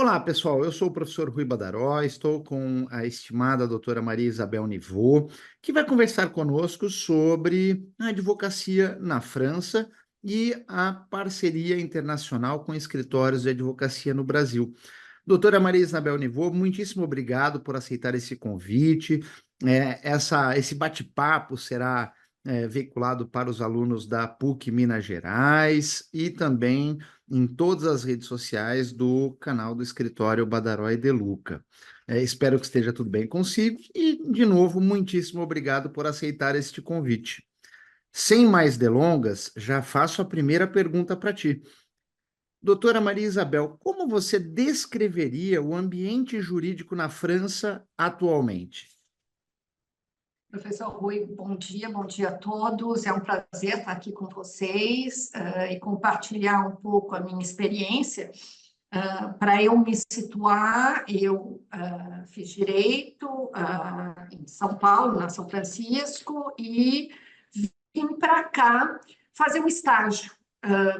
Olá, pessoal. Eu sou o professor Rui Badaró, estou com a estimada doutora Maria Isabel Nivot, que vai conversar conosco sobre a advocacia na França e a parceria internacional com escritórios de advocacia no Brasil. Doutora Maria Isabel Nivot, muitíssimo obrigado por aceitar esse convite. Esse bate-papo será veiculado para os alunos da PUC Minas Gerais e também em todas as redes sociais do canal do escritório Badaró e De Luca. Espero que esteja tudo bem consigo e, de novo, muitíssimo obrigado por aceitar este convite. Sem mais delongas, já faço a primeira pergunta para ti. Doutora Maria Isabel, como você descreveria o ambiente jurídico na França atualmente? Professor Rui, bom dia a todos. É um prazer estar aqui com vocês e compartilhar um pouco a minha experiência. Para eu me situar, eu fiz direito em São Paulo, na São Francisco, e vim para cá fazer um estágio.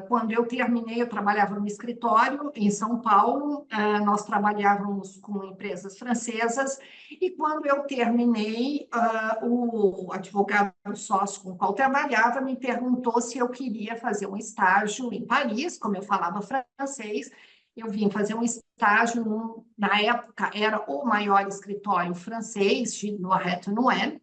Quando eu terminei, eu trabalhava no escritório em São Paulo, nós trabalhávamos com empresas francesas, e quando eu terminei, o advogado sócio com o qual trabalhava me perguntou se eu queria fazer um estágio em Paris, como eu falava francês. Eu vim fazer um estágio, na época era o maior escritório francês, de Noirette-Nouel,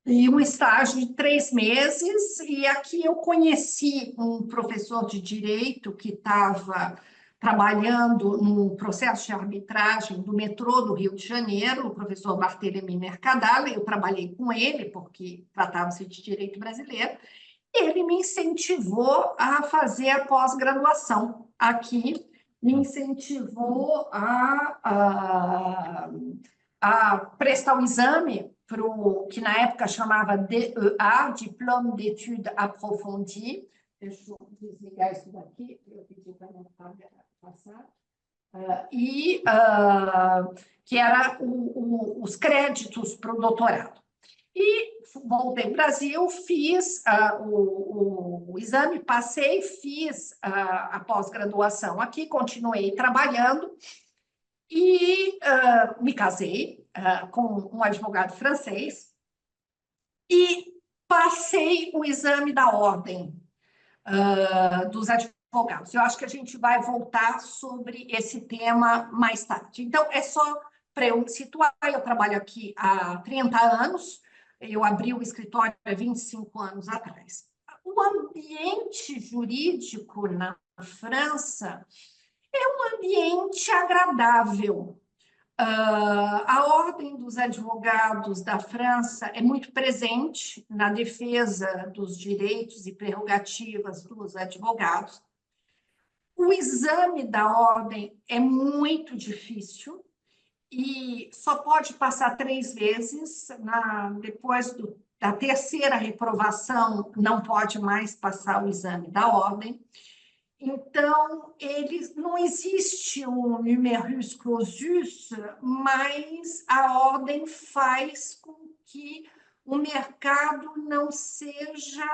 e um estágio de 3 meses, e aqui eu conheci um professor de direito que estava trabalhando no processo de arbitragem do metrô do Rio de Janeiro, o professor Barthelemy Mercadal. Eu trabalhei com ele, porque tratava-se de direito brasileiro, e ele me incentivou a fazer a pós-graduação aqui, me incentivou a prestar o exame para o que na época chamava DEA, Diplôme d'Études Approfondies. Deixa eu desligar isso daqui, eu pedi para não passar. Que era os créditos para o doutorado. E voltei ao Brasil, fiz o exame, passei, fiz a pós-graduação aqui, continuei trabalhando e me casei com um advogado francês e passei o exame da ordem dos advogados. Eu acho que a gente vai voltar sobre esse tema mais tarde. Então, é só para eu me situar. Eu trabalho aqui há 30 anos, eu abri o escritório há 25 anos atrás. O ambiente jurídico na França é um ambiente agradável. A Ordem dos Advogados da França é muito presente na defesa dos direitos e prerrogativas dos advogados. O exame da ordem é muito difícil e só pode passar 3 vezes. Depois da terceira reprovação, não pode mais passar o exame da ordem. Então, não existe um numerus clausus, mas a ordem faz com que o mercado não seja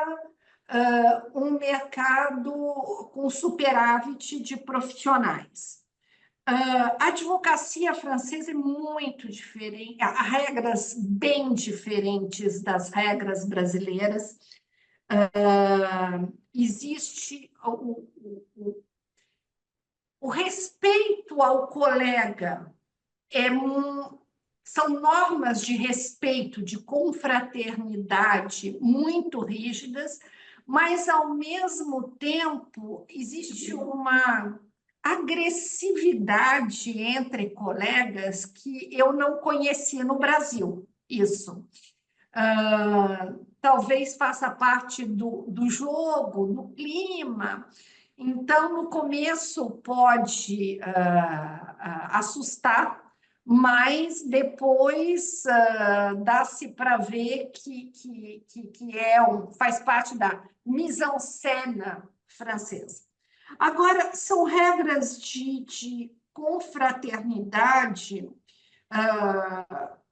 um mercado com superávit de profissionais. A advocacia francesa é muito diferente, há regras bem diferentes das regras brasileiras. Existe o respeito ao colega, são normas de respeito, de confraternidade muito rígidas, mas, ao mesmo tempo, existe uma agressividade entre colegas que eu não conhecia no Brasil, isso. Talvez faça parte do jogo, do clima. Então, no começo pode assustar, mas depois dá-se para ver que faz parte da mise-en-scène francesa. Agora, são regras de confraternidade,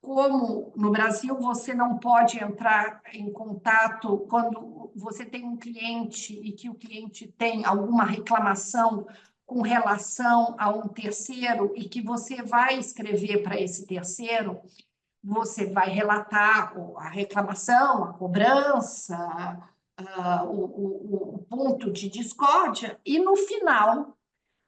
como no Brasil você não pode entrar em contato quando você tem um cliente e que o cliente tem alguma reclamação com relação a um terceiro e que você vai escrever para esse terceiro, você vai relatar a reclamação, a cobrança, o ponto de discórdia, e no final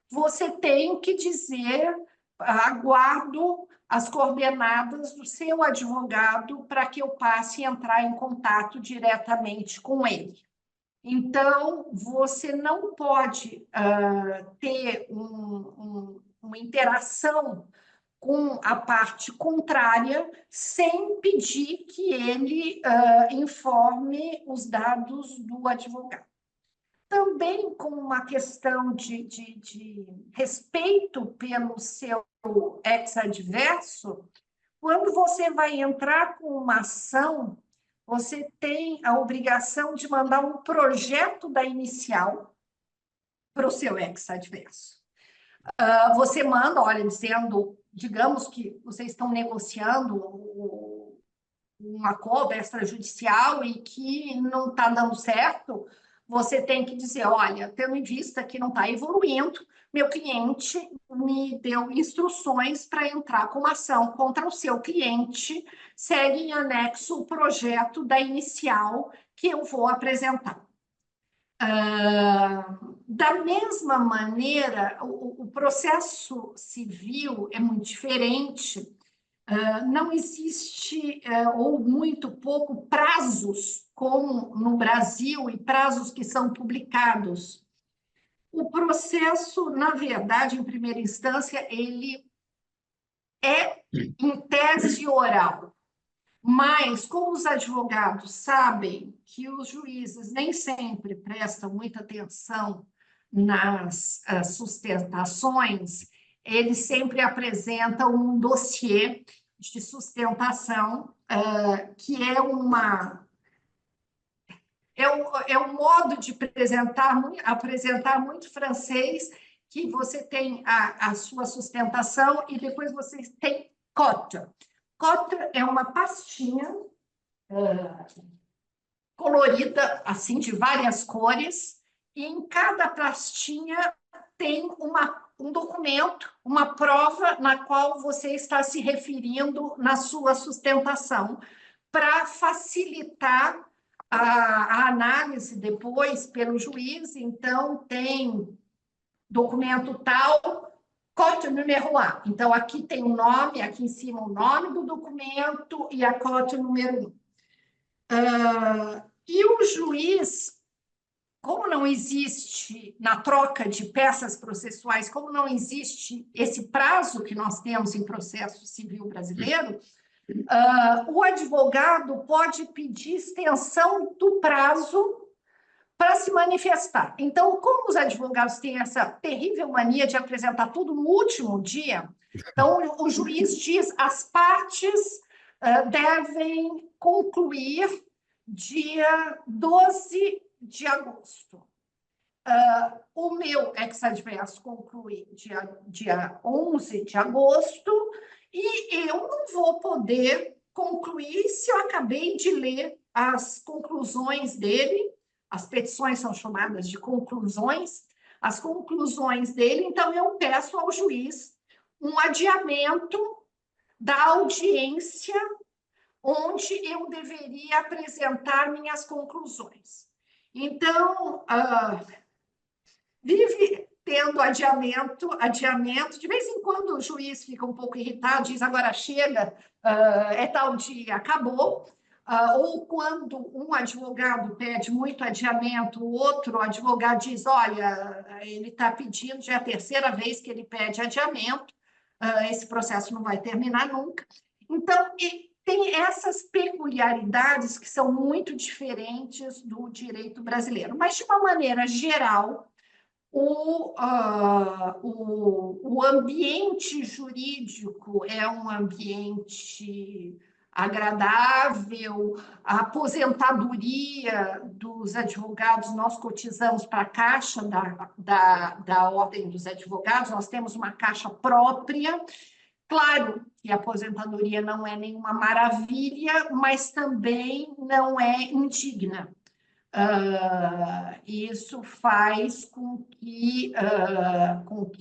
você tem que dizer: aguardo as coordenadas do seu advogado para que eu passe a entrar em contato diretamente com ele. Então, você não pode ter uma interação com a parte contrária sem pedir que ele informe os dados do advogado. Também com uma questão de respeito pelo seu ex-adverso, quando você vai entrar com uma ação, você tem a obrigação de mandar um projeto da inicial para o seu ex-adverso. Você manda, olha, dizendo, digamos que vocês estão negociando um acordo extrajudicial e que não está dando certo, você tem que dizer: olha, tendo em vista que não está evoluindo, meu cliente me deu instruções para entrar com uma ação contra o seu cliente, segue em anexo o projeto da inicial que eu vou apresentar. Da mesma maneira, o processo civil é muito diferente. Não existe, ou muito pouco, prazos, como no Brasil, e prazos que são publicados. O processo, na verdade, em primeira instância, ele é, em tese, oral. Mas, como os advogados sabem que os juízes nem sempre prestam muita atenção nas sustentações, eles sempre apresentam um dossiê de sustentação, que é um modo de apresentar muito francês, que você tem a sua sustentação e depois você tem cote. Cote é uma pastinha colorida, assim, de várias cores, e em cada pastinha tem um documento, uma prova na qual você está se referindo na sua sustentação, para facilitar a análise depois pelo juiz. Então, tem documento tal, cote número 1. Então, aqui tem o nome, aqui em cima o nome do documento e a cote número 1. E o juiz, como não existe, na troca de peças processuais, como não existe esse prazo que nós temos em processo civil brasileiro, o advogado pode pedir extensão do prazo para se manifestar. Então, como os advogados têm essa terrível mania de apresentar tudo no último dia, então o juiz diz: as partes devem concluir dia 12 de agosto. O meu ex-adverso conclui dia 11 de agosto, e eu não vou poder concluir se eu acabei de ler as conclusões dele. As petições são chamadas de conclusões, as conclusões dele. Então, eu peço ao juiz um adiamento da audiência onde eu deveria apresentar minhas conclusões. Então, vive tendo adiamento. De vez em quando o juiz fica um pouco irritado, diz: agora chega, é tal dia, acabou. Ou quando um advogado pede muito adiamento, o outro advogado diz: olha, ele está pedindo, já é a terceira vez que ele pede adiamento, esse processo não vai terminar nunca. Então, tem essas peculiaridades que são muito diferentes do direito brasileiro. Mas, de uma maneira geral, o ambiente jurídico é um ambiente agradável. A aposentadoria dos advogados, nós cotizamos para a Caixa da Ordem dos Advogados, nós temos uma caixa própria. Claro que a aposentadoria não é nenhuma maravilha, mas também não é indigna. Isso faz com que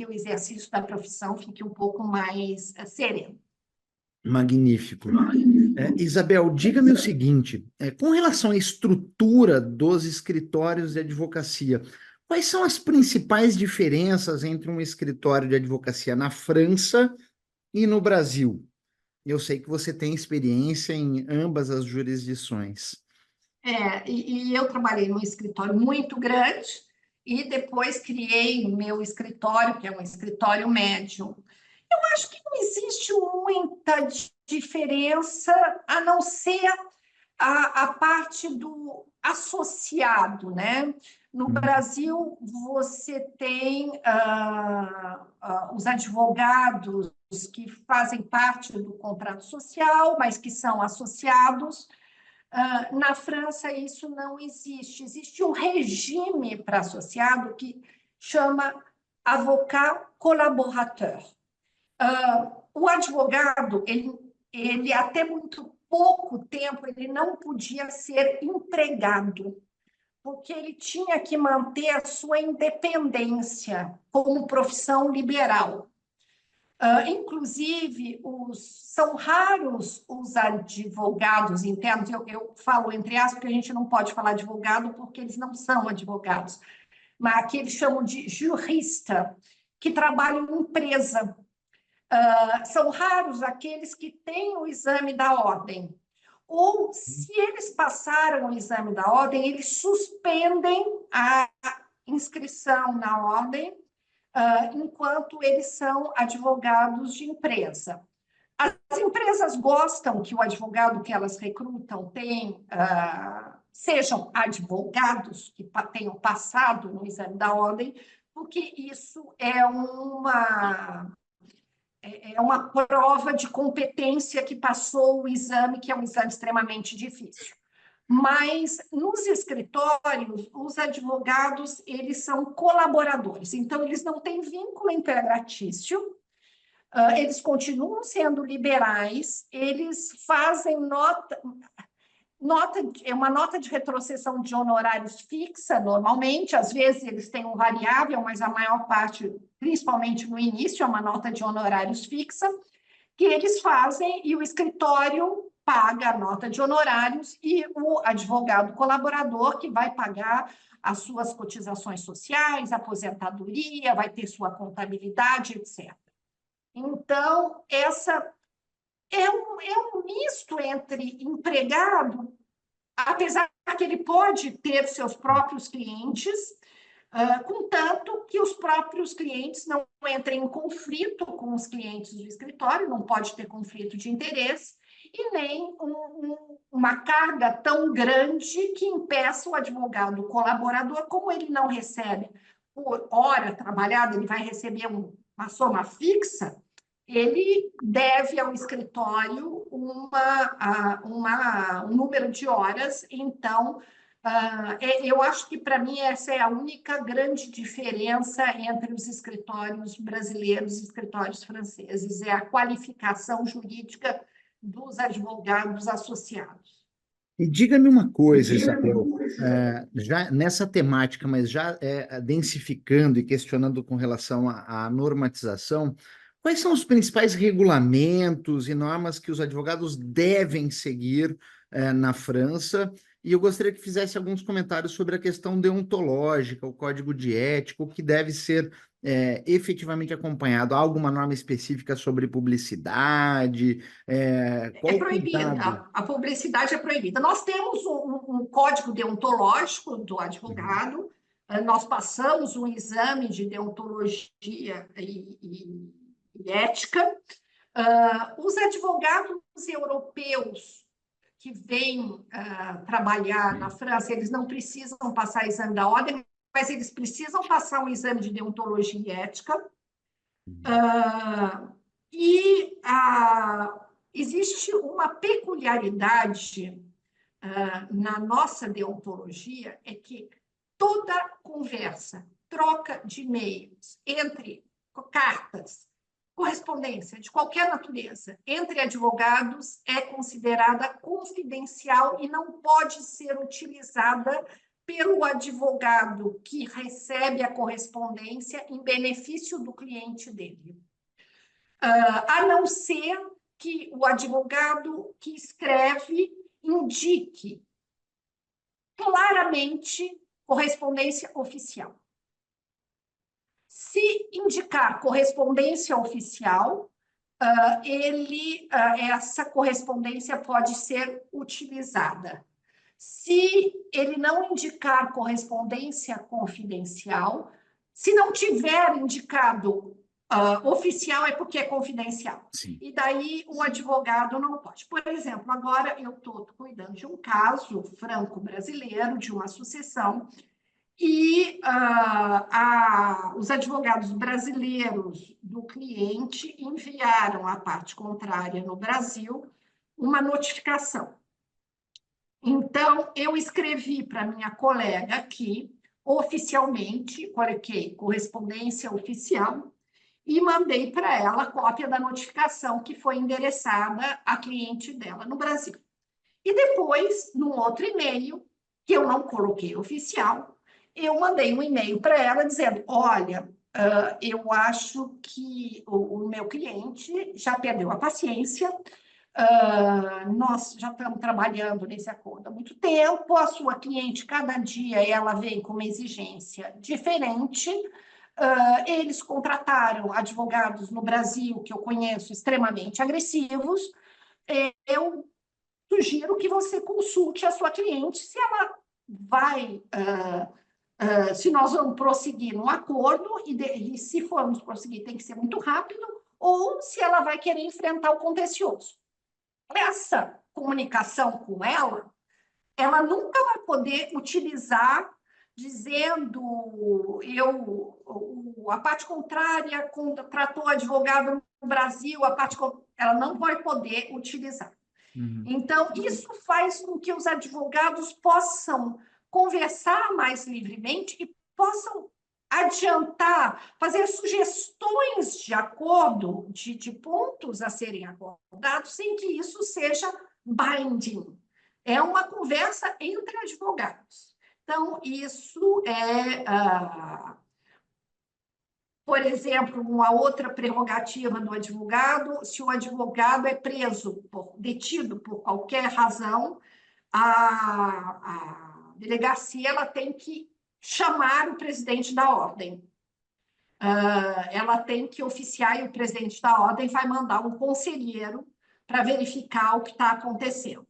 o exercício da profissão fique um pouco mais sereno. Magnífico. Isabel, diga-me o seguinte, com relação à estrutura dos escritórios de advocacia, quais são as principais diferenças entre um escritório de advocacia na França e no Brasil? Eu sei que você tem experiência em ambas as jurisdições. E eu trabalhei num escritório muito grande e depois criei o meu escritório, que é um escritório médio. Eu acho que não existe muita diferença, a não ser a parte do associado, né? No Uhum. Brasil, você tem os advogados que fazem parte do contrato social, mas que são associados. Na França, isso não existe. Existe um regime para associado que chama avocat collaborateur. O advogado, ele até muito pouco tempo, ele não podia ser empregado, porque ele tinha que manter a sua independência como profissão liberal. Inclusive, são raros os advogados internos, eu falo entre aspas, porque a gente não pode falar advogado, porque eles não são advogados, mas que eles chamam de jurista, que trabalham em empresa. São raros aqueles que têm o exame da ordem. Ou, se eles passaram o exame da ordem, eles suspendem a inscrição na ordem, enquanto eles são advogados de empresa. As empresas gostam que o advogado que elas recrutam sejam advogados que tenham passado no exame da ordem, porque isso é uma prova de competência que passou o exame, que é um exame extremamente difícil. Mas nos escritórios, os advogados, eles são colaboradores, então eles não têm vínculo empregatício, eles continuam sendo liberais, eles fazem uma nota de retrocessão de honorários fixa, normalmente, às vezes eles têm um variável, mas a maior parte, principalmente no início, é uma nota de honorários fixa, que eles fazem e o escritório paga a nota de honorários e o advogado colaborador que vai pagar as suas cotizações sociais, aposentadoria, vai ter sua contabilidade, etc. Então, essa é um misto entre empregado, apesar que ele pode ter seus próprios clientes, contanto que os próprios clientes não entrem em conflito com os clientes do escritório, não pode ter conflito de interesse, e nem uma carga tão grande que impeça o advogado colaborador, como ele não recebe por hora trabalhada, ele vai receber uma soma fixa, ele deve ao escritório um número de horas, então eu acho que, para mim, essa é a única grande diferença entre os escritórios brasileiros e os escritórios franceses, é a qualificação jurídica dos advogados associados. E diga-me uma coisa, Isabel, já nessa temática, mas já densificando e questionando com relação à normatização, quais são os principais regulamentos e normas que os advogados devem seguir na França? E eu gostaria que fizesse alguns comentários sobre a questão deontológica, o código de ética, o que deve ser efetivamente acompanhado. Há alguma norma específica sobre publicidade? É Qual o proibida, cuidado? a publicidade é proibida. Nós temos um código deontológico do Uhum. advogado, nós passamos um exame de deontologia e ética. Os advogados europeus que vêm trabalhar na França, eles não precisam passar exame da ordem, mas eles precisam passar um exame de deontologia e ética. E existe uma peculiaridade na nossa deontologia, é que toda conversa, troca de e-mails, entre cartas, correspondência de qualquer natureza, entre advogados, é considerada confidencial e não pode ser utilizada pelo advogado que recebe a correspondência em benefício do cliente dele. A não ser que o advogado que escreve indique claramente correspondência oficial. Se indicar correspondência oficial, essa correspondência pode ser utilizada. Se ele não indicar correspondência confidencial, se não tiver indicado oficial, é porque é confidencial. Sim. E daí o advogado não pode. Por exemplo, agora eu estou cuidando de um caso franco-brasileiro, de uma sucessão, e os advogados brasileiros do cliente enviaram à parte contrária no Brasil uma notificação. Então, eu escrevi para minha colega aqui, oficialmente, coloquei correspondência oficial, e mandei para ela a cópia da notificação que foi endereçada à cliente dela no Brasil. E depois, num outro e-mail, que eu não coloquei oficial, eu mandei um e-mail para ela dizendo, olha, eu acho que o meu cliente já perdeu a paciência, nós já estamos trabalhando nesse acordo há muito tempo, a sua cliente, cada dia, ela vem com uma exigência diferente, eles contrataram advogados no Brasil, que eu conheço, extremamente agressivos, eu sugiro que você consulte a sua cliente se ela vai, se nós vamos prosseguir um acordo, e se formos prosseguir tem que ser muito rápido, ou se ela vai querer enfrentar o contencioso. Essa comunicação com ela nunca vai poder utilizar dizendo a parte contrária contratou advogado no Brasil, ela não vai poder utilizar. Uhum. Então, isso faz com que os advogados possam conversar mais livremente e possam adiantar, fazer sugestões de acordo, de pontos a serem acordados, sem que isso seja binding. É uma conversa entre advogados. Então, isso por exemplo, uma outra prerrogativa do advogado, se o advogado é detido por qualquer razão, a delegacia ela tem que chamar o presidente da ordem. Ela tem que oficiar e o presidente da ordem vai mandar um conselheiro para verificar o que está acontecendo.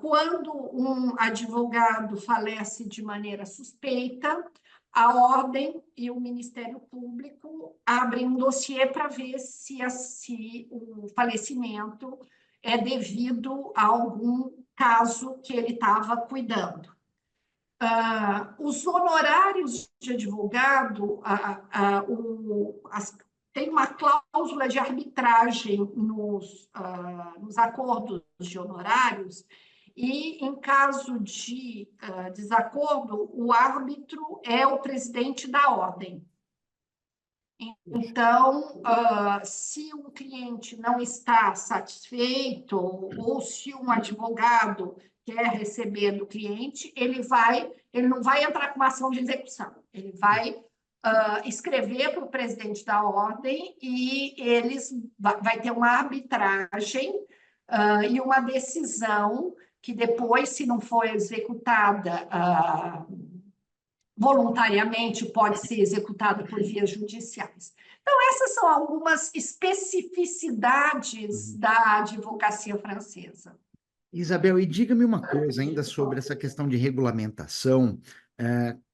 Quando um advogado falece de maneira suspeita, a ordem e o Ministério Público abrem um dossiê para ver se o falecimento é devido a algum caso que ele estava cuidando. Os honorários de advogado, tem uma cláusula de arbitragem nos acordos de honorários, e, em caso de desacordo, o árbitro é o presidente da ordem. Então, se um cliente não está satisfeito, ou se um advogado quer receber do cliente, ele não vai entrar com uma ação de execução, ele vai escrever para o presidente da ordem e vai ter uma arbitragem e uma decisão que depois, se não for executada voluntariamente, pode ser executada por vias judiciais. Então, essas são algumas especificidades da advocacia francesa. Isabel, e diga-me uma coisa ainda sobre essa questão de regulamentação.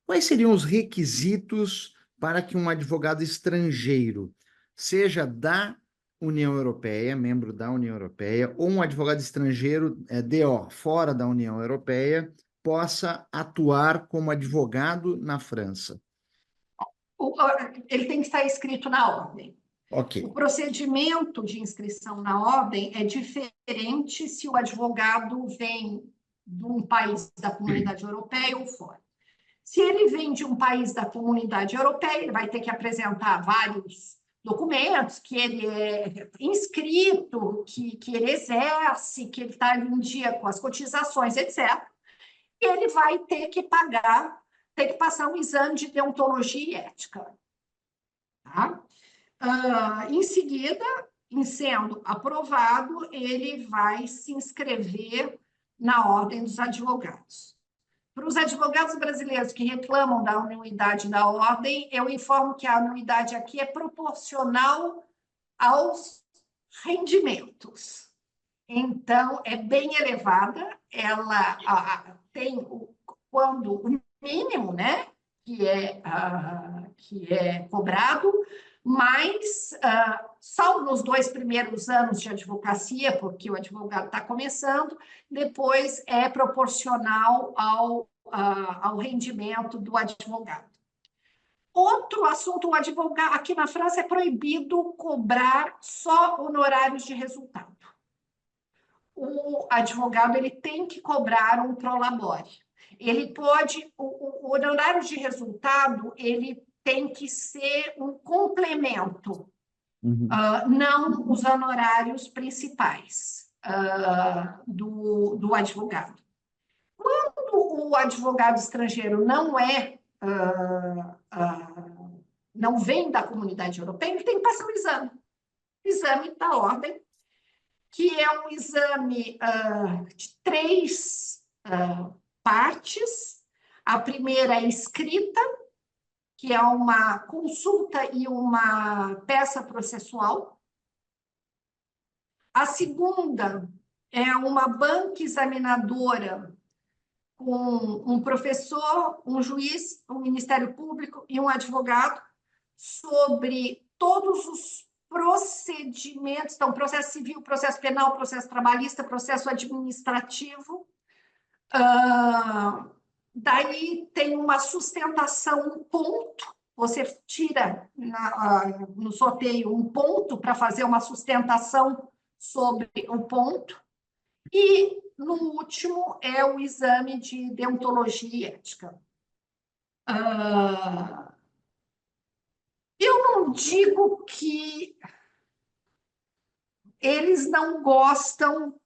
Quais seriam os requisitos para que um advogado estrangeiro, seja da União Europeia, membro da União Europeia, ou um advogado estrangeiro fora da União Europeia, possa atuar como advogado na França? Ele tem que estar inscrito na ordem. Ok. O procedimento de inscrição na ordem é diferente se o advogado vem de um país da Comunidade Europeia ou fora. Se ele vem de um país da Comunidade Europeia, ele vai ter que apresentar vários documentos, que ele é inscrito, que ele exerce, que ele está em dia com as cotizações, etc. e ele vai ter que passar um exame de deontologia e ética. Tá? Em seguida, em sendo aprovado, ele vai se inscrever na Ordem dos Advogados. Para os advogados brasileiros que reclamam da anuidade da ordem, eu informo que a anuidade aqui é proporcional aos rendimentos. Então, é bem elevada, ela tem quando o mínimo, né, que é cobrado, mas só nos 2 primeiros anos de advocacia, porque o advogado está começando, depois é proporcional ao rendimento do advogado. Outro assunto, o advogado, aqui na França é proibido cobrar só honorários de resultado. O advogado ele tem que cobrar um prolabore. Ele pode, o honorário de resultado, ele tem que ser um complemento, não os honorários principais do advogado. Quando o advogado estrangeiro não vem da comunidade europeia, ele tem que passar o exame da ordem, que é um exame de 3 partes. A primeira é escrita, que é uma consulta e uma peça processual. A segunda é uma banca examinadora com um professor, um juiz, um Ministério Público e um advogado sobre todos os procedimentos, então, processo civil, processo penal, processo trabalhista, processo administrativo. Daí tem uma sustentação, um ponto, você tira no sorteio um ponto para fazer uma sustentação sobre o ponto, e no último é o exame de deontologia e ética. Eu não digo que eles não gostam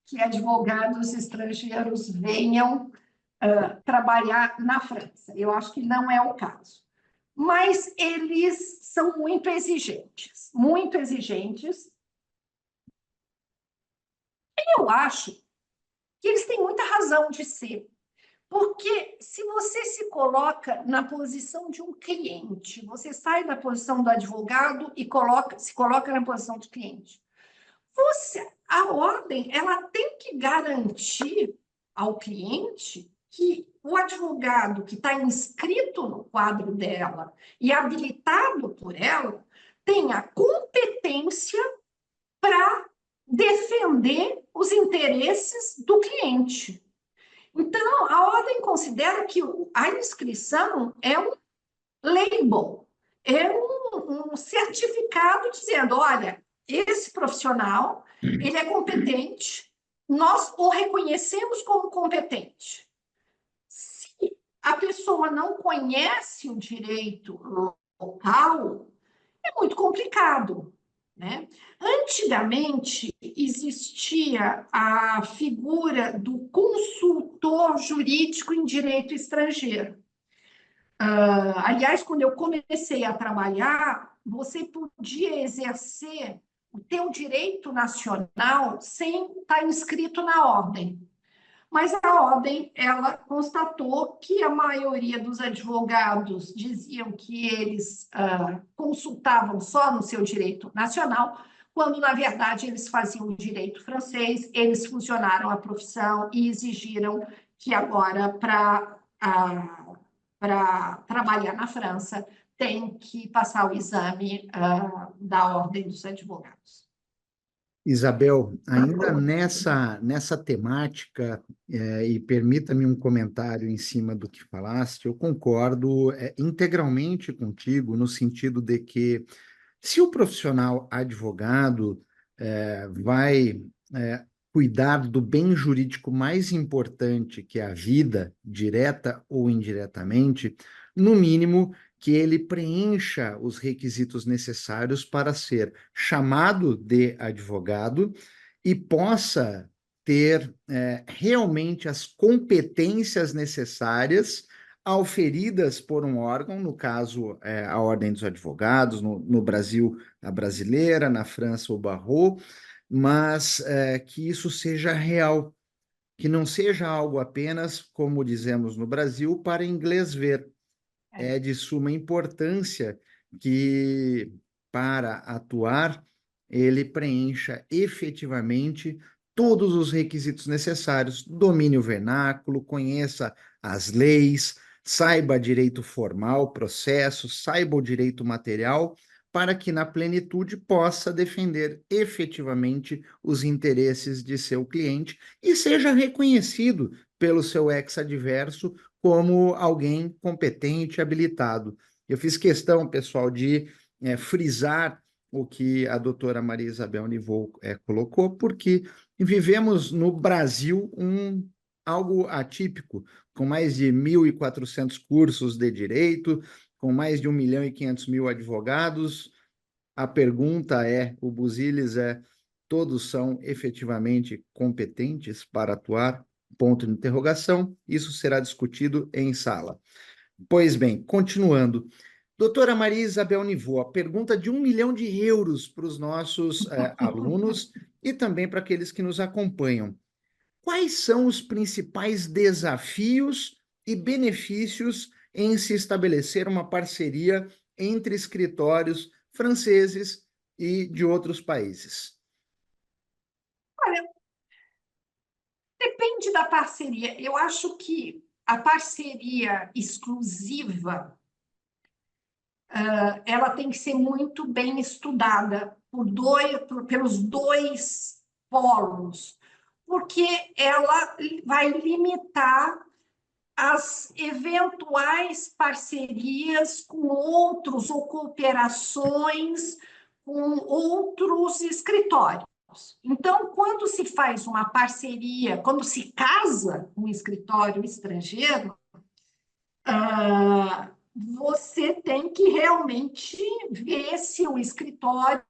que advogados estrangeiros venham trabalhar na França. Eu acho que não é o caso. Mas eles são muito exigentes, muito exigentes. E eu acho que eles têm muita razão de ser. Porque se você se coloca na posição de um cliente, você sai da posição do advogado e se coloca na posição do cliente. A ordem, ela tem que garantir ao cliente que o advogado que está inscrito no quadro dela e habilitado por ela tenha competência para defender os interesses do cliente. Então, a ordem considera que a inscrição é um label, é um certificado dizendo, olha, esse profissional, ele é competente, nós o reconhecemos como competente. Se a pessoa não conhece o direito local, é muito complicado, né? Antigamente, existia a figura do consultor jurídico em direito estrangeiro. Aliás, quando eu comecei a trabalhar, você podia exercer o teu direito nacional sem estar inscrito na ordem. Mas a ordem, ela constatou que a maioria dos advogados diziam que eles consultavam só no seu direito nacional, quando, na verdade, eles faziam o direito francês, eles fusionaram a profissão e exigiram que agora, para trabalhar na França, tem que passar o exame da Ordem dos Advogados. Isabel, ainda nessa temática, e permita-me um comentário em cima do que falaste, eu concordo integralmente contigo, no sentido de que, se o profissional advogado vai cuidar do bem jurídico mais importante, que é a vida, direta ou indiretamente, no mínimo que ele preencha os requisitos necessários para ser chamado de advogado e possa ter realmente as competências necessárias auferidas por um órgão, no caso, a Ordem dos Advogados, no Brasil, a brasileira, na França, o Barreau, mas que isso seja real, que não seja algo apenas, como dizemos no Brasil, para inglês ver. É de suma importância que, para atuar, ele preencha efetivamente todos os requisitos necessários, domine o vernáculo, conheça as leis, saiba direito formal, processo, saiba o direito material, para que, na plenitude, possa defender efetivamente os interesses de seu cliente e seja reconhecido pelo seu ex-adverso como alguém competente, habilitado. Eu fiz questão, pessoal, de frisar o que a doutora Maria Isabel Nivou colocou, porque vivemos no Brasil algo atípico, com mais de 1.400 cursos de direito, com mais de 1.500.000 advogados. A pergunta o Busilis todos são efetivamente competentes para atuar? Ponto de interrogação. Isso será discutido em sala. Pois bem, continuando. Doutora Maria Isabel Nivou, a pergunta de 1 milhão de euros para os nossos alunos e também para aqueles que nos acompanham. Quais são os principais desafios e benefícios em se estabelecer uma parceria entre escritórios franceses e de outros países? Olha, depende da parceria. Eu acho que a parceria exclusiva, ela tem que ser muito bem estudada pelos dois polos, porque ela vai limitar as eventuais parcerias com outros ou cooperações com outros escritórios. Então, quando se faz uma parceria, quando se casa um escritório estrangeiro, você tem que realmente ver se o escritório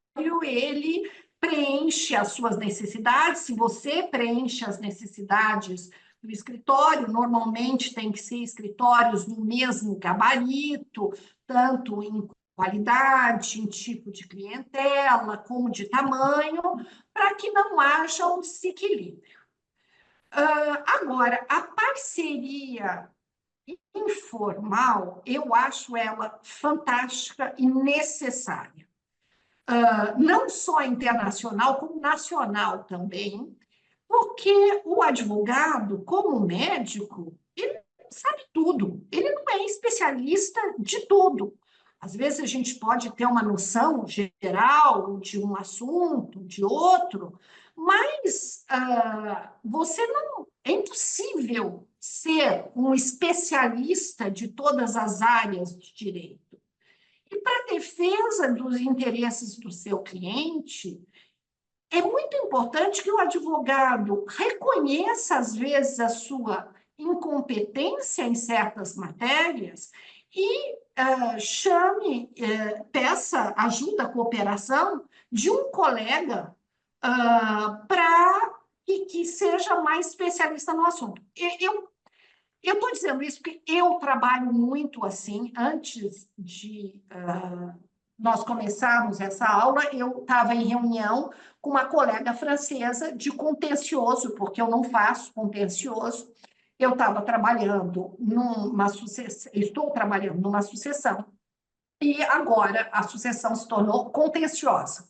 ele preenche as suas necessidades. Se você preenche as necessidades do escritório, normalmente tem que ser escritórios do mesmo gabarito, tanto em qualidade, em tipo de clientela, como de tamanho, para que não haja um desequilíbrio. Agora, a parceria informal, eu acho ela fantástica e necessária. Não só internacional, como nacional também, porque o advogado, como médico, ele sabe tudo, ele não é especialista de tudo. Às vezes a gente pode ter uma noção geral de um assunto, de outro, mas você não. É impossível ser um especialista de todas as áreas de direito. E para a defesa dos interesses do seu cliente, é muito importante que o advogado reconheça, às vezes, a sua incompetência em certas matérias e peça ajuda, cooperação de um colega para que seja mais especialista no assunto. Eu estou dizendo isso porque eu trabalho muito assim. Antes de nós começarmos essa aula, eu estava em reunião com uma colega francesa de contencioso, porque eu não faço contencioso. Eu estava trabalhando numa sucessão, estou trabalhando numa sucessão, e agora a sucessão se tornou contenciosa.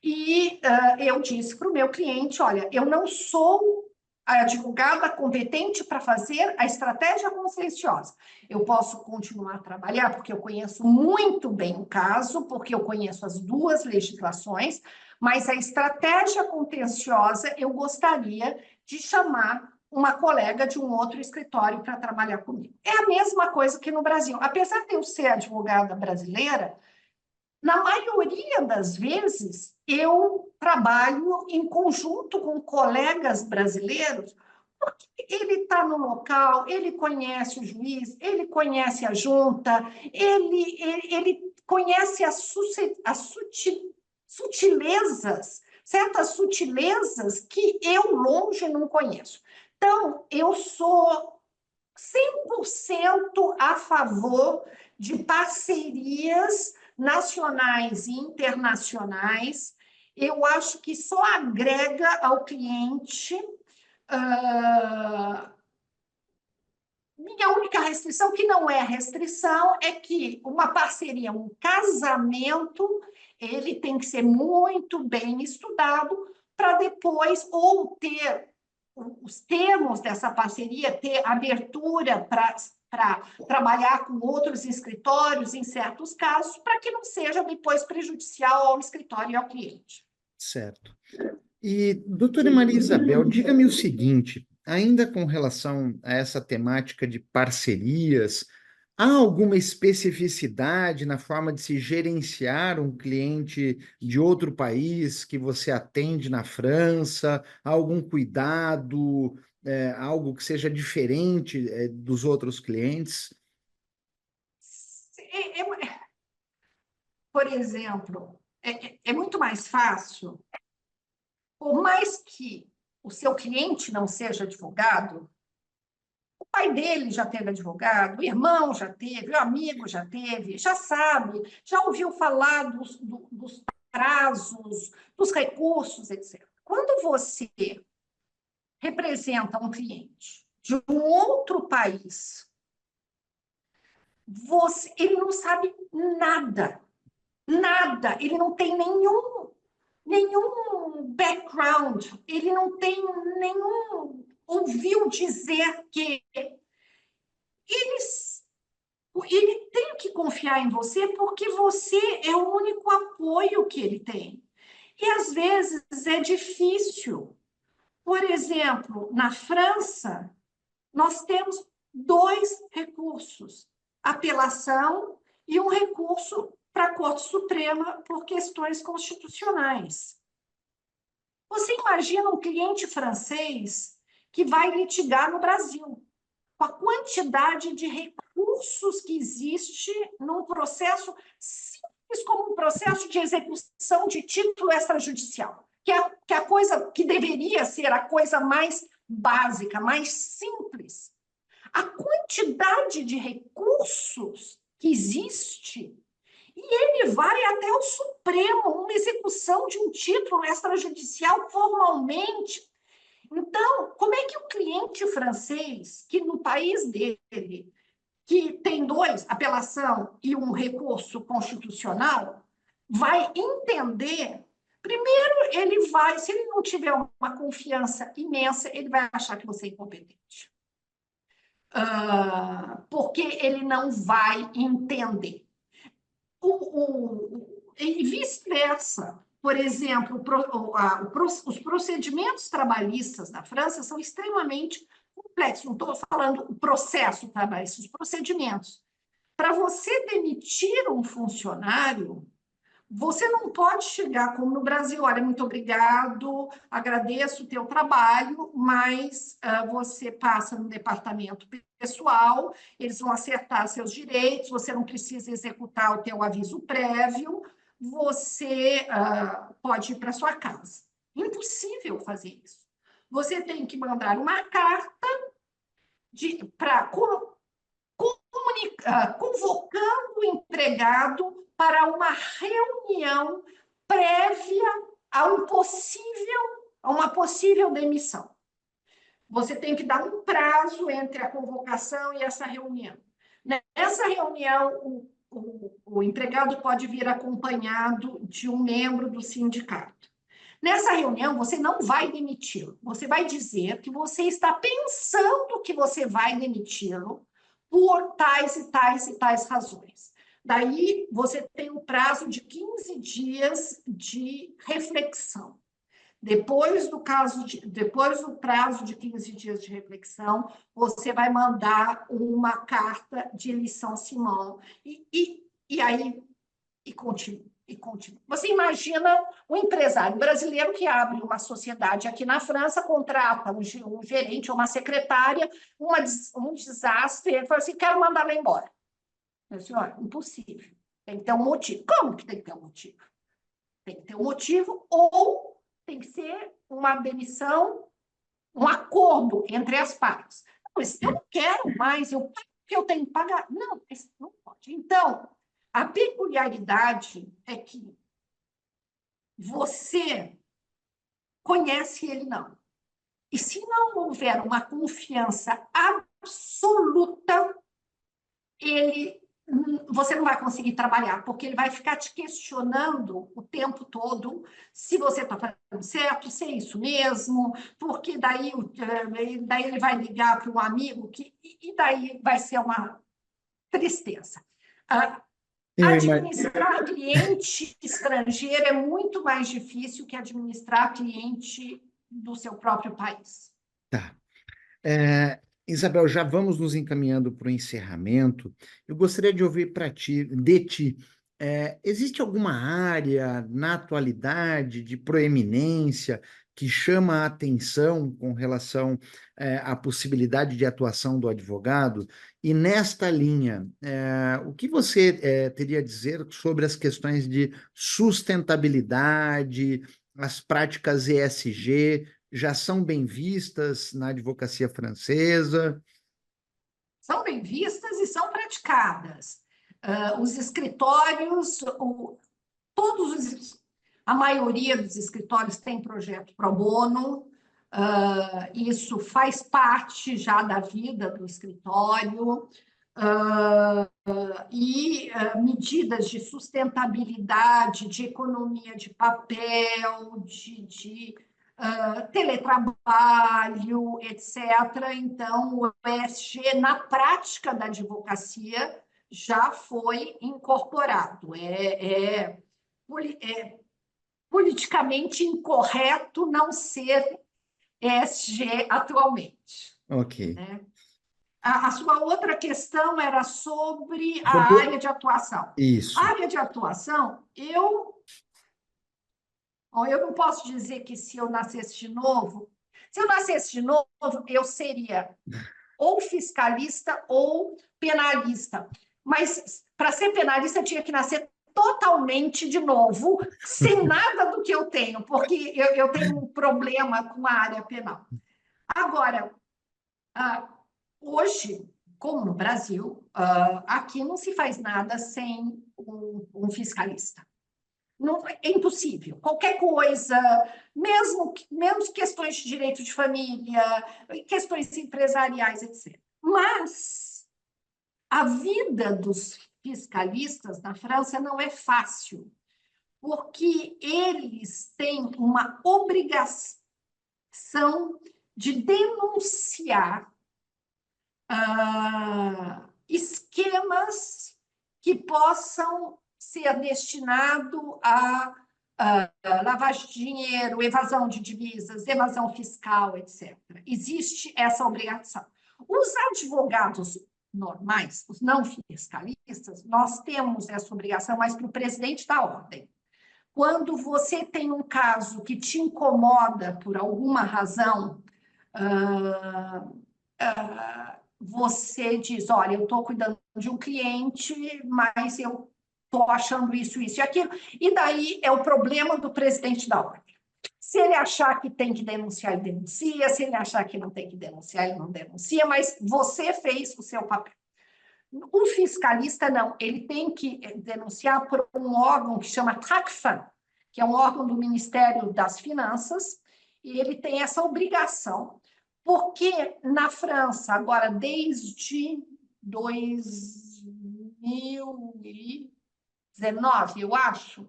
E eu disse para o meu cliente: olha, eu não sou a advogada competente para fazer a estratégia contenciosa. Eu posso continuar a trabalhar, porque eu conheço muito bem o caso, porque eu conheço as duas legislações, mas a estratégia contenciosa eu gostaria de chamar uma colega de um outro escritório para trabalhar comigo. É a mesma coisa que no Brasil. Apesar de eu ser advogada brasileira, na maioria das vezes, eu trabalho em conjunto com colegas brasileiros, porque ele está no local, ele conhece o juiz, ele conhece a junta, ele conhece as sutilezas certas sutilezas que eu longe não conheço. Então, eu sou 100% a favor de parcerias nacionais e internacionais. Eu acho que só agrega ao cliente. Minha única restrição, que não é restrição, é que uma parceria, um casamento, ele tem que ser muito bem estudado para depois ou ter os termos dessa parceria, ter abertura para trabalhar com outros escritórios em certos casos, para que não seja depois prejudicial ao escritório e ao cliente. Certo. E, doutora Maria Isabel, diga-me o seguinte, ainda com relação a essa temática de parcerias, há alguma especificidade na forma de se gerenciar um cliente de outro país que você atende na França? Há algum cuidado, algo que seja diferente, dos outros clientes? Por exemplo, é muito mais fácil, por mais que o seu cliente não seja advogado, o pai dele já teve advogado, o irmão já teve, o amigo já teve, já sabe, já ouviu falar dos prazos, dos recursos, etc. Quando você representa um cliente de um outro país, ele não sabe nada, nada, ele não tem nenhum background, ele não tem nenhum, ouviu dizer que ele tem que confiar em você porque você é o único apoio que ele tem. E às vezes é difícil. Por exemplo, na França, nós temos 2 recursos: apelação e um recurso para a Corte Suprema por questões constitucionais. Você imagina um cliente francês que vai litigar no Brasil, com a quantidade de recursos que existe num processo simples como um processo de execução de título extrajudicial, que é a coisa que deveria ser a coisa mais básica, mais simples. A quantidade de recursos que existe, e ele vai até o Supremo, uma execução de um título extrajudicial formalmente. Então, como é que o cliente francês, que no país dele, que tem 2, apelação e um recurso constitucional, vai entender? Primeiro, ele vai, se ele não tiver uma confiança imensa, ele vai achar que você é incompetente. Porque ele não vai entender. E vice-versa. Por exemplo, os procedimentos trabalhistas na França são extremamente complexos. Não estou falando o processo trabalhista, os procedimentos. Para você demitir um funcionário, você não pode chegar como no Brasil: olha, muito obrigado, agradeço o teu trabalho, mas você passa no departamento pessoal, eles vão acertar seus direitos, você não precisa executar o teu aviso prévio, você pode ir para sua casa. Impossível fazer isso. Você tem que mandar uma carta para convocando o empregado para uma reunião prévia a uma possível demissão. Você tem que dar um prazo entre a convocação e essa reunião. Nessa reunião, o empregado pode vir acompanhado de um membro do sindicato. Nessa reunião, você não vai demiti-lo. Você vai dizer que você está pensando que você vai demiti-lo por tais e tais e tais razões. Daí, você tem um prazo de 15 dias de reflexão. Depois do prazo de 15 dias de reflexão, você vai mandar uma carta de licenciamento e continua. Você imagina um empresário brasileiro que abre uma sociedade aqui na França, contrata um gerente ou uma secretária, um desastre, ele fala assim: quero mandar ela embora. Eu disse: olha, impossível. Tem que ter um motivo. Como que tem que ter um motivo? Tem que ter um motivo ou tem que ser uma demissão, um acordo entre as partes. Mas eu não quero mais, eu pago o que eu tenho que pagar. Não, isso não pode. Então, a peculiaridade é que você conhece ele não. E se não houver uma confiança absoluta, você não vai conseguir trabalhar, porque ele vai ficar te questionando o tempo todo se você está fazendo certo, se é isso mesmo, porque daí ele vai ligar para um amigo e daí vai ser uma tristeza. Administrar cliente estrangeiro é muito mais difícil que administrar cliente do seu próprio país. Tá. Isabel, já vamos nos encaminhando para o encerramento. Eu gostaria de ouvir de ti, existe alguma área na atualidade de proeminência que chama a atenção com relação à possibilidade de atuação do advogado? E nesta linha, o que você teria a dizer sobre as questões de sustentabilidade, as práticas ESG? Já são bem vistas na advocacia francesa? São bem vistas e são praticadas. Os escritórios, a maioria dos escritórios tem projeto pro bono, isso faz parte já da vida do escritório, e medidas de sustentabilidade, de economia de papel, de teletrabalho, etc. Então, o ESG, na prática da advocacia, já foi incorporado. É politicamente incorreto não ser ESG atualmente. Ok. Né? A sua outra questão era sobre a área de atuação. Isso. A área de atuação, eu não posso dizer que se eu nascesse de novo, eu seria ou fiscalista ou penalista. Mas para ser penalista, eu tinha que nascer totalmente de novo, sem nada do que eu tenho, porque eu tenho um problema com a área penal. Agora, hoje, como no Brasil, aqui não se faz nada sem um fiscalista. Não, é impossível. Qualquer coisa, mesmo questões de direito de família, questões empresariais, etc. Mas a vida dos fiscalistas na França não é fácil, porque eles têm uma obrigação de denunciar esquemas que possam ser destinados a lavagem de dinheiro, evasão de divisas, evasão fiscal, etc. Existe essa obrigação. Os advogados normais, os não fiscalistas, nós temos essa obrigação, mas para o presidente da ordem. Quando você tem um caso que te incomoda por alguma razão, você diz, olha, eu estou cuidando de um cliente, mas eu estou achando isso e aquilo, e daí é o problema do presidente da ordem. Se ele achar que tem que denunciar, ele denuncia, se ele achar que não tem que denunciar, ele não denuncia, mas você fez o seu papel. O fiscalista, não, ele tem que denunciar por um órgão que chama TRACFIN, que é um órgão do Ministério das Finanças, e ele tem essa obrigação, porque na França, agora, desde 2019, eu acho,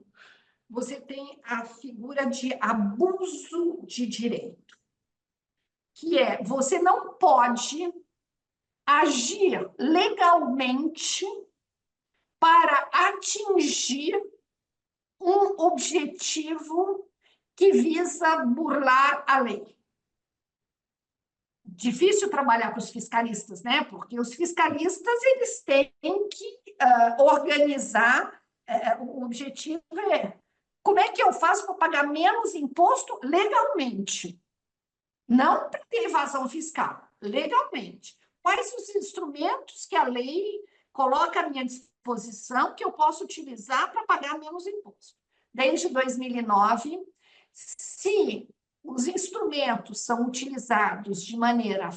você tem a figura de abuso de direito, que é, você não pode agir legalmente para atingir um objetivo que visa burlar a lei. Difícil trabalhar com os fiscalistas, né? Porque os fiscalistas eles têm que organizar. O objetivo é como é que eu faço para pagar menos imposto legalmente, não para ter evasão fiscal, legalmente. Quais os instrumentos que a lei coloca à minha disposição que eu posso utilizar para pagar menos imposto? Desde 2009, Se os instrumentos são utilizados de maneira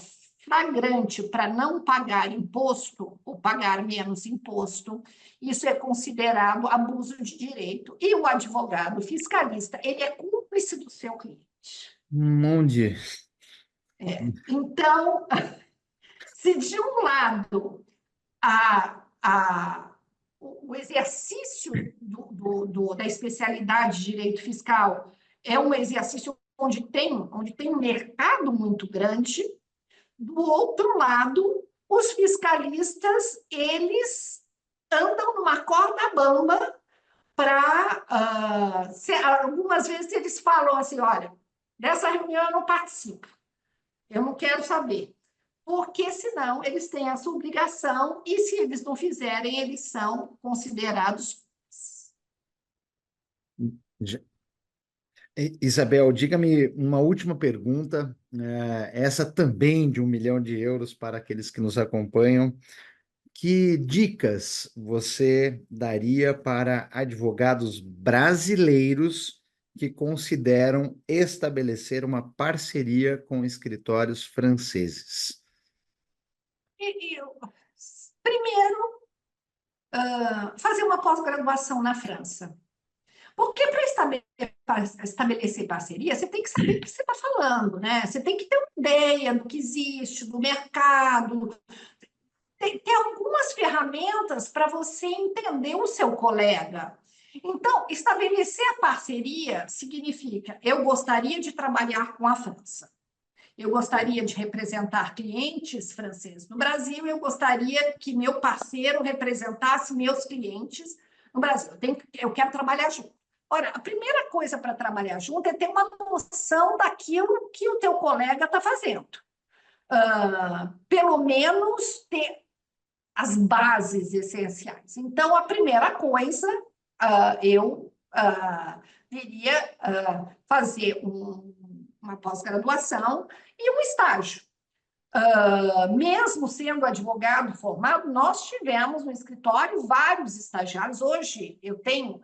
flagrante para não pagar imposto ou pagar menos imposto, isso é considerado abuso de direito. E o advogado fiscalista, ele é cúmplice do seu cliente. Onde? Então, se de um lado o exercício da especialidade de direito fiscal é um exercício onde tem um mercado muito grande, do outro lado, os fiscalistas, eles andam numa corda bamba para... algumas vezes eles falam assim, olha, dessa reunião eu não participo, eu não quero saber, porque senão eles têm essa obrigação e se eles não fizerem, eles são considerados... Isabel, diga-me uma última pergunta, essa também de 1 milhão de euros para aqueles que nos acompanham. Que dicas você daria para advogados brasileiros que consideram estabelecer uma parceria com escritórios franceses? Primeiro, fazer uma pós-graduação na França. Porque para estabelecer parceria, você tem que saber o que você está falando, né? Você tem que ter uma ideia do que existe, do mercado, ter algumas ferramentas para você entender o seu colega. Então, estabelecer a parceria significa: eu gostaria de trabalhar com a França, eu gostaria de representar clientes franceses no Brasil, eu gostaria que meu parceiro representasse meus clientes no Brasil. Eu quero trabalhar junto. Ora, a primeira coisa para trabalhar junto é ter uma noção daquilo que o teu colega está fazendo. Pelo menos ter as bases essenciais. Então, a primeira coisa, eu iria fazer uma pós-graduação e um estágio. Mesmo sendo advogado formado, nós tivemos no escritório vários estagiários. Hoje, eu tenho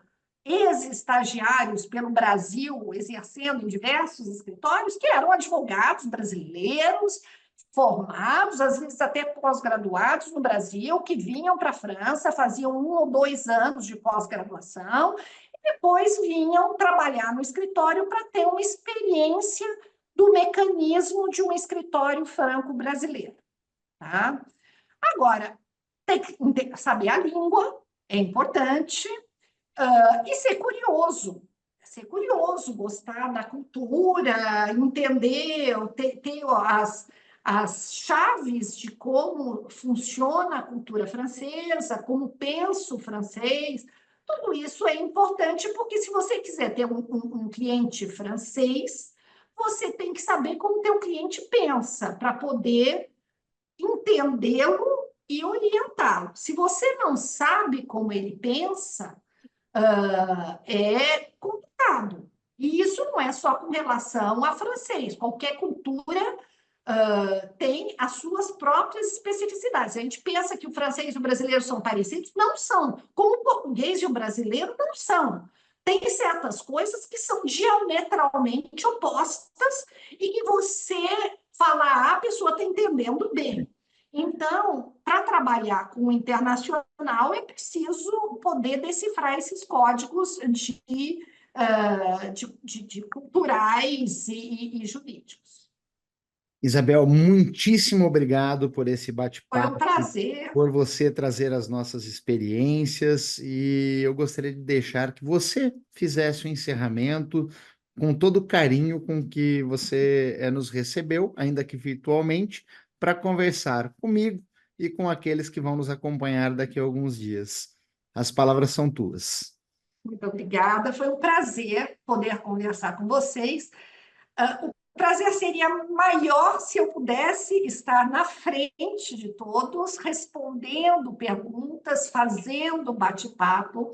ex-estagiários pelo Brasil, exercendo em diversos escritórios, que eram advogados brasileiros, formados, às vezes até pós-graduados no Brasil, que vinham para a França, faziam 1 ou 2 anos de pós-graduação, e depois vinham trabalhar no escritório para ter uma experiência do mecanismo de um escritório franco-brasileiro. Tá? Agora, tem que saber a língua, é importante, e ser curioso, gostar da cultura, entender, ter as chaves de como funciona a cultura francesa, como pensa o francês. Tudo isso é importante, porque se você quiser ter um cliente francês, você tem que saber como o teu cliente pensa, para poder entendê-lo e orientá-lo. Se você não sabe como ele pensa, é complicado. E isso não é só com relação a francês. Qualquer cultura tem as suas próprias especificidades. A gente pensa que o francês e o brasileiro são parecidos, não são. Como o português e o brasileiro não são. Tem certas coisas que são diametralmente opostas e que você falar, a pessoa está entendendo bem. Então, para trabalhar com o internacional, é preciso poder decifrar esses códigos de culturais e jurídicos. Isabel, muitíssimo obrigado por esse Foi um bate-papo, prazer. por você trazer as nossas experiências, e eu gostaria de deixar que você fizesse o encerramento com todo o carinho com que você nos recebeu, ainda que virtualmente, para conversar comigo e com aqueles que vão nos acompanhar daqui a alguns dias. As palavras são tuas. Muito obrigada. Foi um prazer poder conversar com vocês. O prazer seria maior se eu pudesse estar na frente de todos, respondendo perguntas, fazendo bate-papo.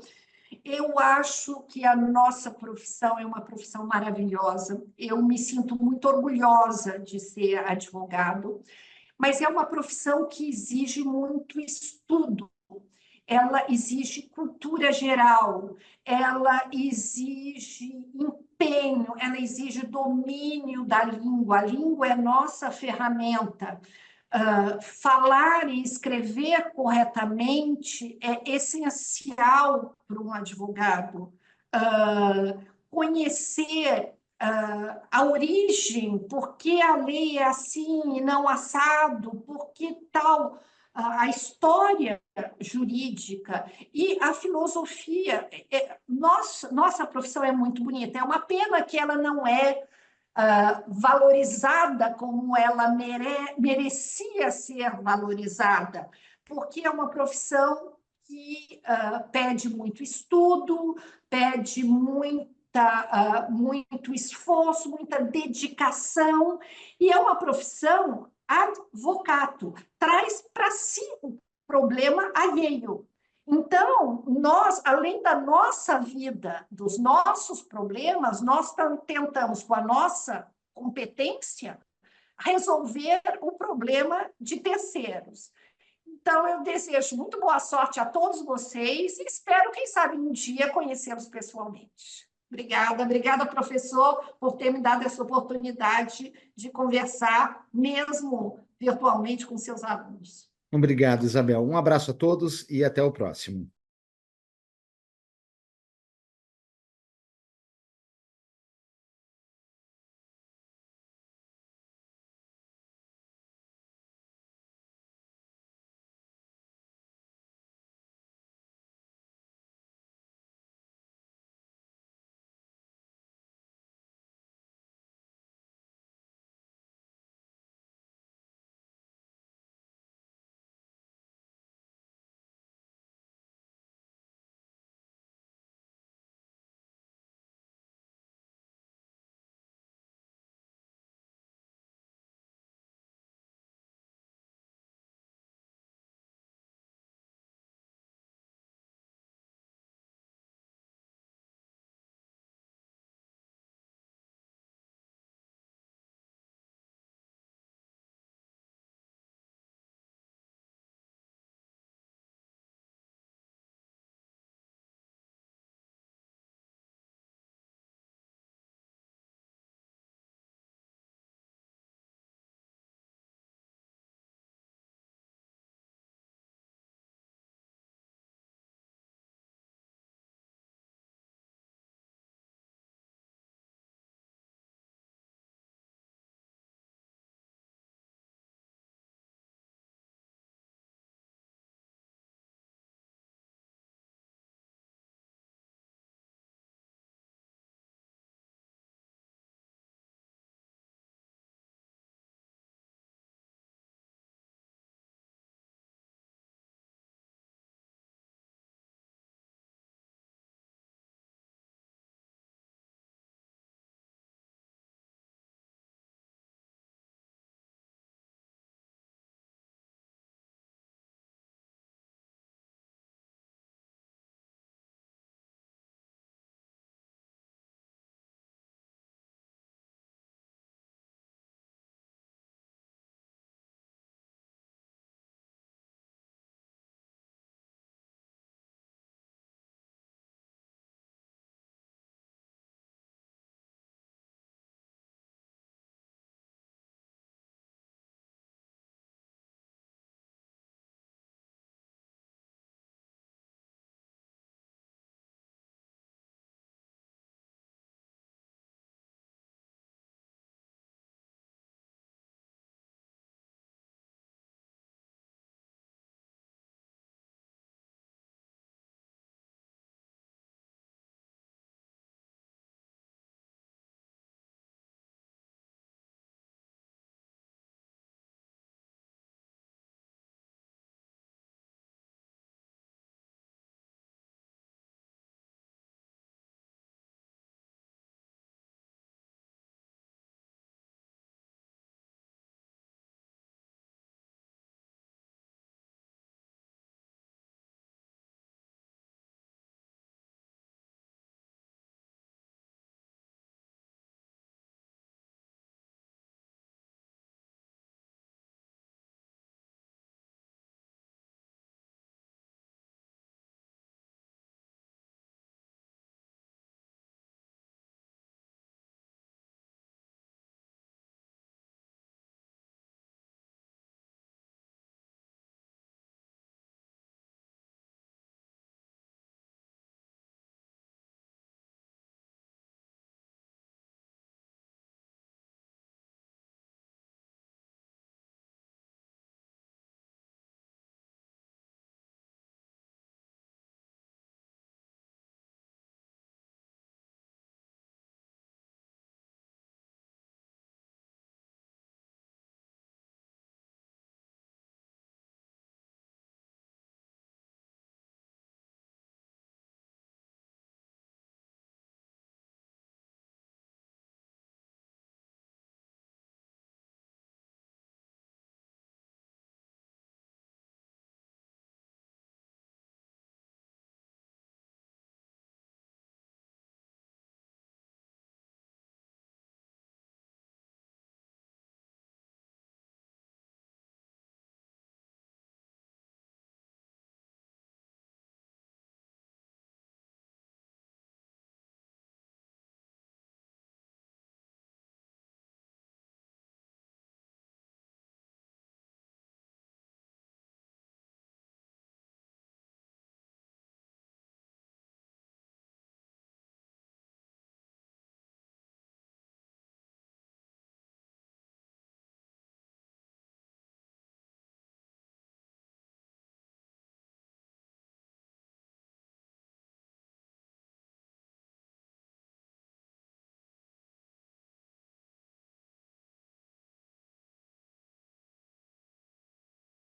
Eu acho que a nossa profissão é uma profissão maravilhosa. Eu me sinto muito orgulhosa de ser advogado, mas é uma profissão que exige muito estudo. Ela exige cultura geral, ela exige empenho empenho, ela exige domínio da língua. A língua é nossa ferramenta. Falar e escrever corretamente é essencial para um advogado. Conhecer a origem, por que a lei é assim e não assado, por que tal, a história jurídica e a filosofia. Nossa profissão é muito bonita, é uma pena que ela não é valorizada como ela merecia ser valorizada, porque é uma profissão que pede muito estudo, pede muito esforço, muita dedicação, e é uma profissão advocato, traz para si o problema alheio. Então, nós, além da nossa vida, dos nossos problemas, nós tentamos, com a nossa competência, resolver o problema de terceiros. Então, eu desejo muito boa sorte a todos vocês e espero, quem sabe, um dia conhecê-los pessoalmente. Obrigada, professor, por ter me dado essa oportunidade de conversar, mesmo virtualmente, com seus alunos. Obrigado, Isabel. Um abraço a todos e até o próximo.